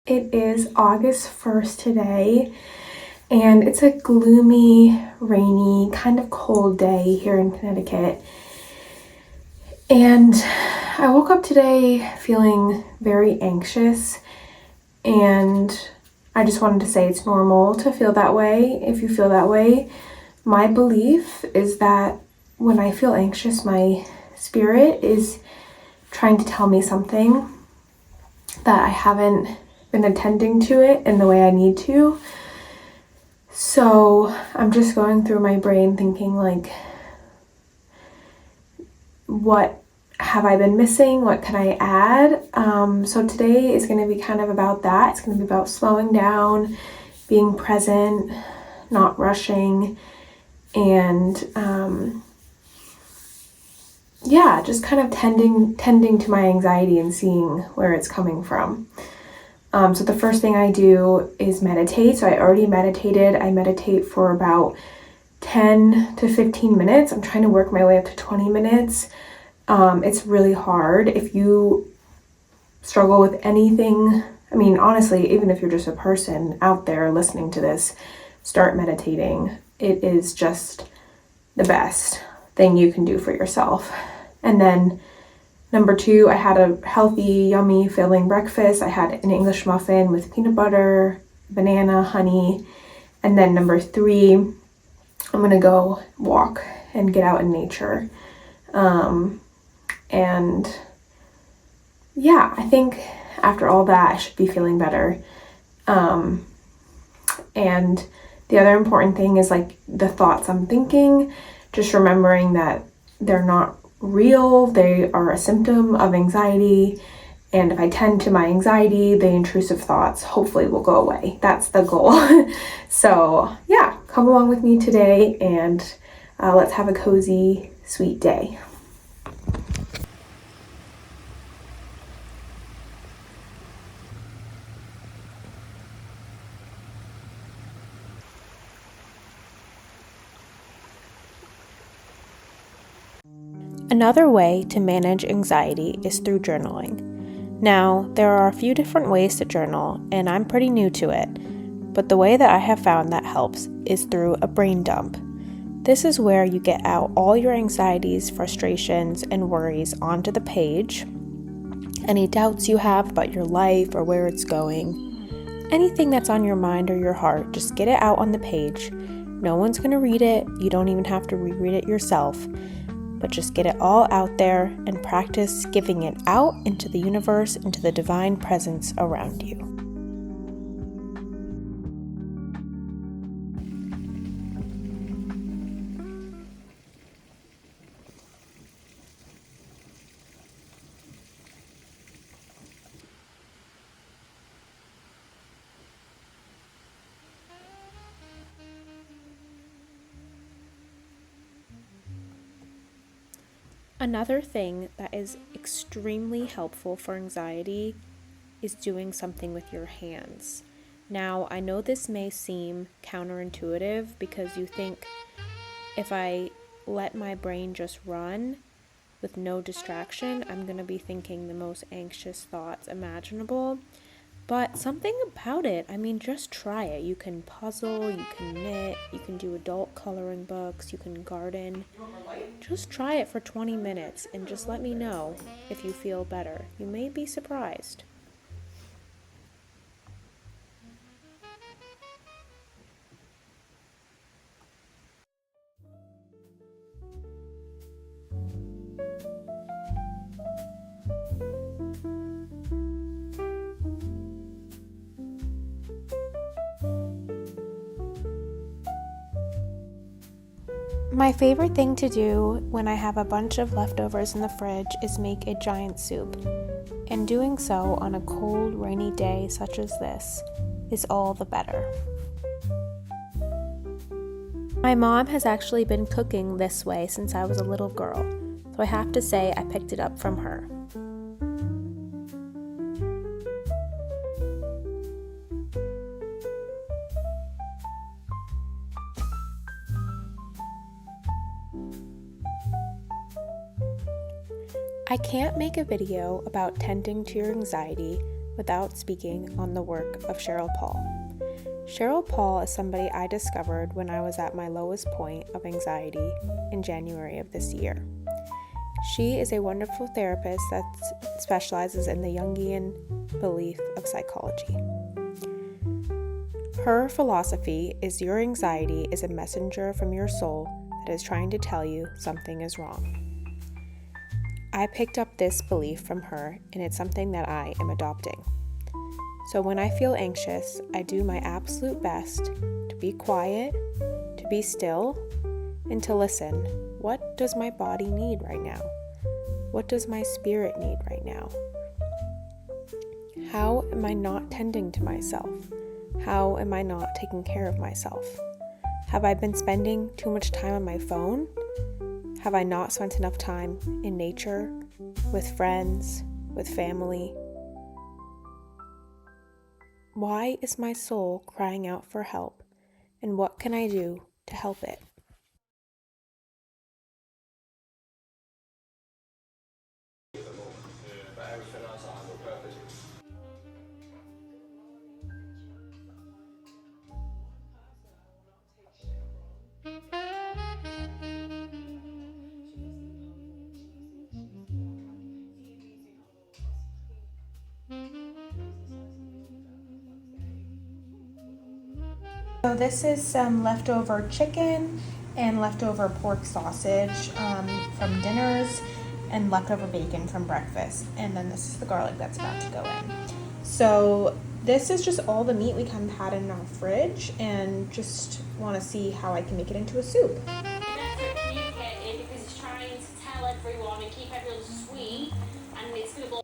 It is August 1st today, and it's a gloomy, rainy, kind of cold day here in Connecticut. And I woke up today feeling very anxious, and I just wanted to say it's normal to feel that way. If you feel that way, my belief is that when I feel anxious, my spirit is trying to tell me something that I haven't been attending to it in the way I need to. So I'm just going through my brain thinking like, what have I been missing? What can I add? So today is going to be kind of about that. It's going to be about slowing down, being present, not rushing, and just kind of tending to my anxiety and seeing where it's coming from. So the first thing I do is meditate. So I already meditated. I meditate for about 10 to 15 minutes. I'm trying to work my way up to 20 minutes. It's really hard. If you struggle with anything, I mean, honestly, even if you're just a person out there listening to this, start meditating. It is just the best thing you can do for yourself. And then number 2, I had a healthy, yummy, filling breakfast. I had an English muffin with peanut butter, banana, honey. And then number 3, I'm gonna go walk and get out in nature. I think after all that, I should be feeling better. And the other important thing is like the thoughts I'm thinking, just remembering that they're not real, they are a symptom of anxiety. And if I tend to my anxiety, the intrusive thoughts hopefully will go away. That's the goal. So yeah, come along with me today and let's have a cozy, sweet day. Another way to manage anxiety is through journaling. Now, there are a few different ways to journal, and I'm pretty new to it, but the way that I have found that helps is through a brain dump. This is where you get out all your anxieties, frustrations, and worries onto the page. Any doubts you have about your life or where it's going, anything that's on your mind or your heart, just get it out on the page. No one's going to read it, you don't even have to reread it yourself. But just get it all out there and practice giving it out into the universe, into the divine presence around you. Another thing that is extremely helpful for anxiety is doing something with your hands. Now, I know this may seem counterintuitive because you think if I let my brain just run with no distraction, I'm going to be thinking the most anxious thoughts imaginable. But something about it, I mean, just try it. You can puzzle, you can knit, you can do adult coloring books, you can garden. Just try it for 20 minutes and just let me know if you feel better. You may be surprised. My favorite thing to do when I have a bunch of leftovers in the fridge is make a giant soup. And doing so on a cold, rainy day such as this is all the better. My mom has actually been cooking this way since I was a little girl, so I have to say I picked it up from her. I can't make a video about tending to your anxiety without speaking on the work of Cheryl Paul. Cheryl Paul is somebody I discovered when I was at my lowest point of anxiety in January of this year. She is a wonderful therapist that specializes in the Jungian belief of psychology. Her philosophy is your anxiety is a messenger from your soul that is trying to tell you something is wrong. I picked up this belief from her, and it's something that I am adopting. So when I feel anxious, I do my absolute best to be quiet, to be still, and to listen. What does my body need right now? What does my spirit need right now? How am I not tending to myself? How am I not taking care of myself? Have I been spending too much time on my phone? Have I not spent enough time in nature, with friends, with family? Why is my soul crying out for help, and what can I do to help it? So this is some leftover chicken and leftover pork sausage from dinners and leftover bacon from breakfast. And then this is the garlic that's about to go in. So this is just all the meat we kind of had in our fridge, and just want to see how I can make it into a soup. Communicating because he's trying to tell everyone and keep everyone sweet, and it's going to go.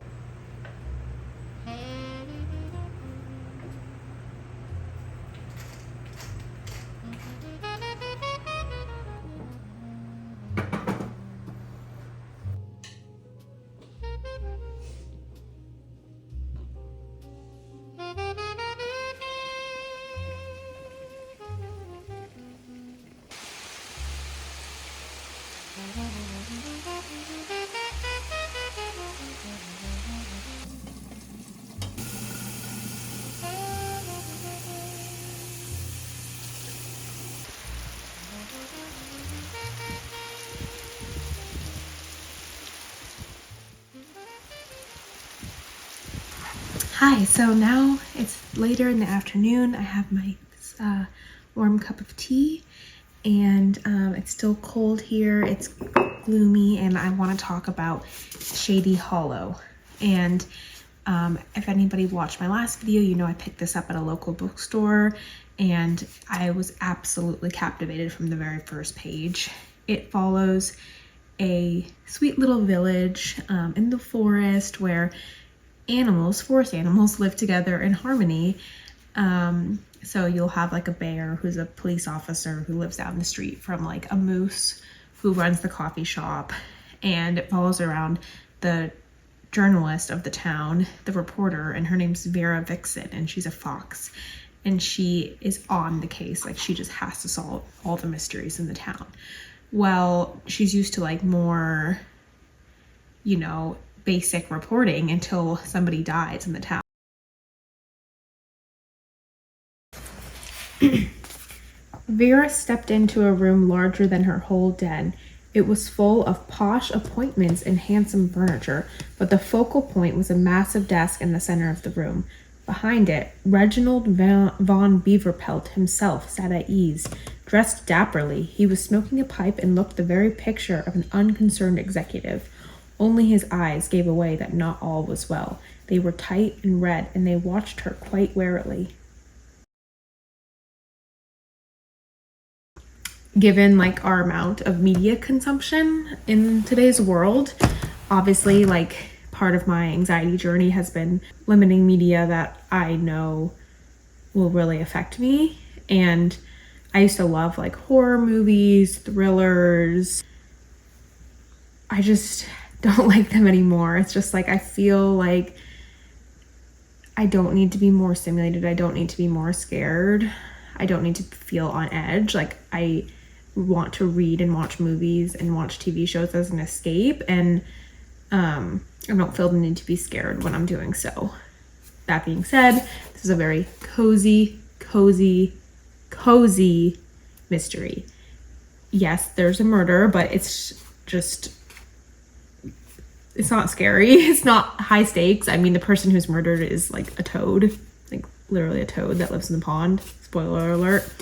Hi, so now it's later in the afternoon. I have my warm cup of tea, and it's still cold here. It's gloomy, and I want to talk about Shady Hollow. And if anybody watched my last video, you know I picked this up at a local bookstore, and I was absolutely captivated from the very first page. It follows a sweet little village in the forest where forest animals live together in harmony. So you'll have like a bear who's a police officer who lives down the street from like a moose who runs the coffee shop, and it follows around the journalist of the town, the reporter, and her name's Vera Vixen, and she's a fox, and she is on the case. Like, she just has to solve all the mysteries in the town. Well, she's used to like more, basic reporting until somebody dies in the town. Vera stepped into a room larger than her whole den. It was full of posh appointments and handsome furniture, but the focal point was a massive desk in the center of the room. Behind it, Reginald von Beaverpelt himself sat at ease. Dressed dapperly, he was smoking a pipe and looked the very picture of an unconcerned executive. Only his eyes gave away that not all was well. They were tight and red, and they watched her quite warily. Given like our amount of media consumption in today's world, obviously like part of my anxiety journey has been limiting media that I know will really affect me. And I used to love like horror movies, thrillers. I just don't like them anymore. It's just like I feel like I don't need to be more stimulated. I don't need to be more scared. I don't need to feel on edge. Like, I want to read and watch movies and watch TV shows as an escape, and I don't feel the need to be scared when I'm doing so. that being said, this is a very cozy mystery. Yes, there's a murder, but it's not scary. It's not high stakes. I mean, the person who's murdered is like a toad, like literally a toad that lives in the pond. Spoiler alert.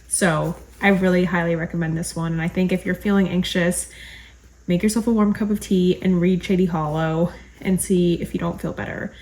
So I really highly recommend this one. And I think if you're feeling anxious, make yourself a warm cup of tea and read Shady Hollow and see if you don't feel better.